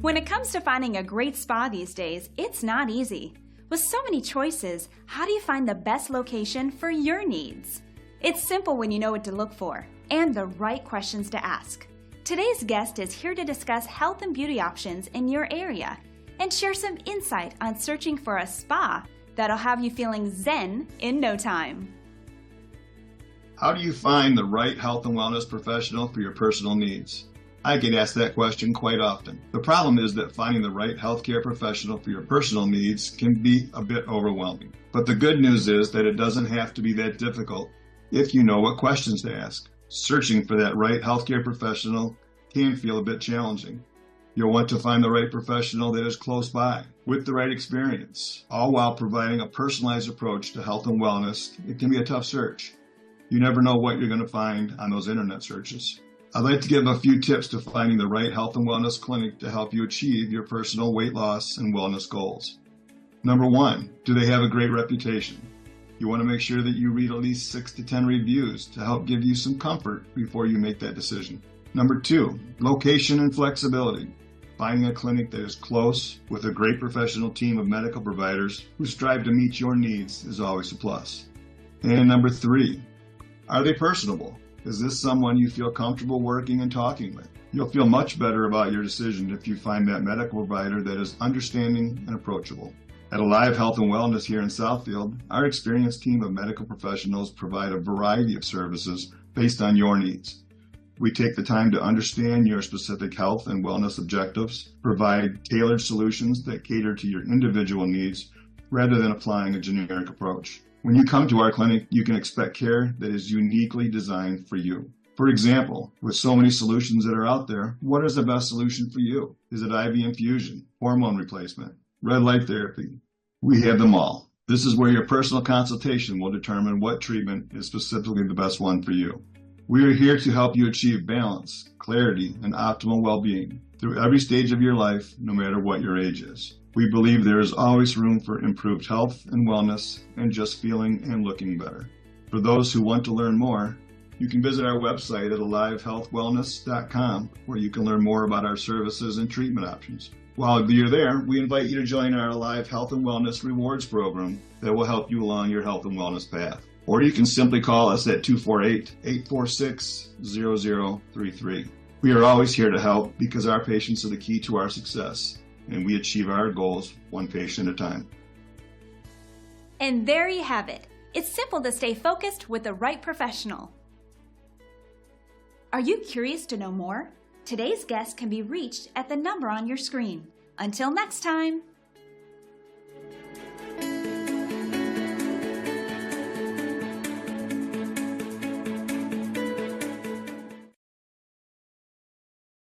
When it comes to finding a great spa these days, it's not easy. With so many choices, how do you find the best location for your needs? It's simple when you know what to look for and the right questions to ask. Today's guest is here to discuss health and beauty options in your area and share some insight on searching for a spa that'll have you feeling zen in no time. How do you find the right health and wellness professional for your personal needs? I get asked that question quite often. The problem is that finding the right healthcare professional for your personal needs can be a bit overwhelming. But the good news is that it doesn't have to be that difficult if you know what questions to ask. Searching for that right healthcare professional can feel a bit challenging. You'll want to find the right professional that is close by, with the right experience, all while providing a personalized approach to health and wellness. It can be a tough search. You never know what you're going to find on those internet searches. I'd like to give a few tips to finding the right health and wellness clinic to help you achieve your personal weight loss and wellness goals. Number 1, do they have a great reputation? You want to make sure that you read at least 6 to 10 reviews to help give you some comfort before you make that decision. Number 2, location and flexibility. Finding a clinic that is close with a great professional team of medical providers who strive to meet your needs is always a plus. And number 3, are they personable? Is this someone you feel comfortable working and talking with? You'll feel much better about your decision if you find that medical provider that is understanding and approachable. At Alive Health and Wellness here in Southfield, our experienced team of medical professionals provide a variety of services based on your needs. We take the time to understand your specific health and wellness objectives, provide tailored solutions that cater to your individual needs rather than applying a generic approach. When you come to our clinic, you can expect care that is uniquely designed for you. For example, with so many solutions that are out there, what is the best solution for you? Is it IV infusion, hormone replacement, red light therapy? We have them all. This is where your personal consultation will determine what treatment is specifically the best one for you. We are here to help you achieve balance, clarity, and optimal well-being through every stage of your life, no matter what your age is. We believe there is always room for improved health and wellness and just feeling and looking better. For those who want to learn more, you can visit our website at alivehealthwellness.com, where you can learn more about our services and treatment options. While you're there, we invite you to join our Alive Health and Wellness Rewards program that will help you along your health and wellness path. Or you can simply call us at 248-846-0033. We are always here to help because our patients are the key to our success, and we achieve our goals one patient at a time. And there you have it. It's simple to stay focused with the right professional. Are you curious to know more? Today's guest can be reached at the number on your screen. Until next time.